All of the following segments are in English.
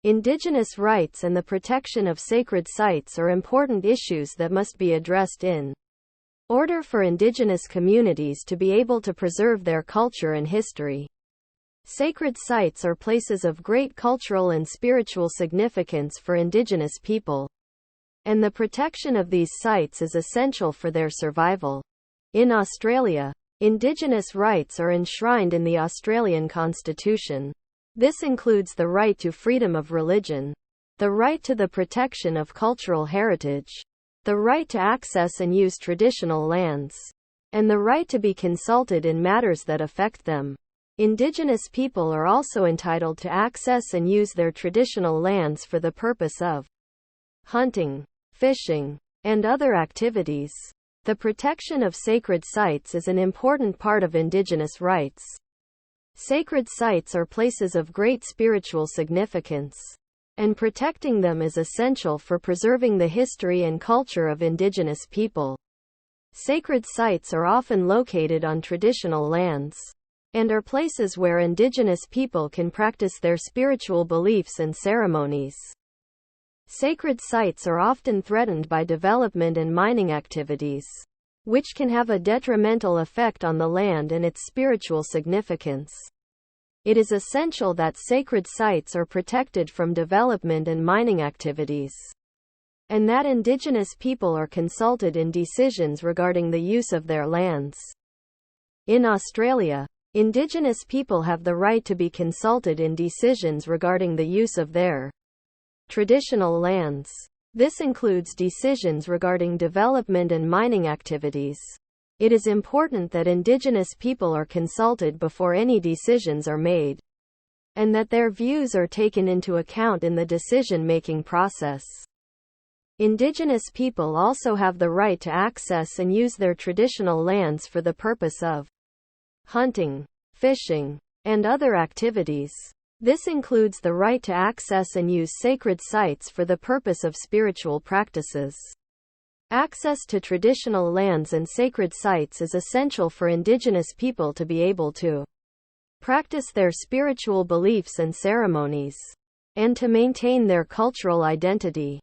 Indigenous rights and the protection of sacred sites are important issues that must be addressed in order for Indigenous communities to be able to preserve their culture and history. Sacred sites are places of great cultural and spiritual significance for Indigenous people, and the protection of these sites is essential for their survival. In Australia, Indigenous rights are enshrined in the Australian Constitution. This includes the right to freedom of religion, the right to the protection of cultural heritage, the right to access and use traditional lands, and the right to be consulted in matters that affect them. Indigenous people are also entitled to access and use their traditional lands for the purpose of hunting, fishing, and other activities. The protection of sacred sites is an important part of Indigenous rights. Sacred sites are places of great spiritual significance, and protecting them is essential for preserving the history and culture of Indigenous people. Sacred sites are often located on traditional lands, and are places where Indigenous people can practice their spiritual beliefs and ceremonies. Sacred sites are often threatened by development and mining activities, which can have a detrimental effect on the land and its spiritual significance. It is essential that sacred sites are protected from development and mining activities, and that Indigenous people are consulted in decisions regarding the use of their lands. In Australia, Indigenous people have the right to be consulted in decisions regarding the use of their traditional lands. This includes decisions regarding development and mining activities. It is important that Indigenous people are consulted before any decisions are made, and that their views are taken into account in the decision-making process. Indigenous people also have the right to access and use their traditional lands for the purpose of hunting, fishing, and other activities. This includes the right to access and use sacred sites for the purpose of spiritual practices. Access to traditional lands and sacred sites is essential for Indigenous people to be able to practice their spiritual beliefs and ceremonies, and to maintain their cultural identity.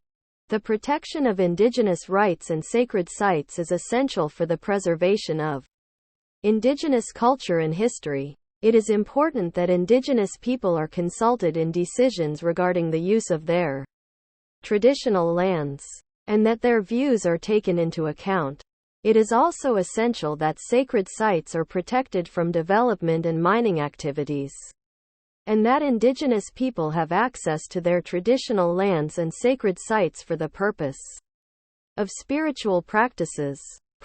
The protection of Indigenous rights and sacred sites is essential for the preservation of Indigenous culture and history. It is important that Indigenous people are consulted in decisions regarding the use of their traditional lands, and that their views are taken into account. It is also essential that sacred sites are protected from development and mining activities, and that Indigenous people have access to their traditional lands and sacred sites for the purpose of spiritual practices.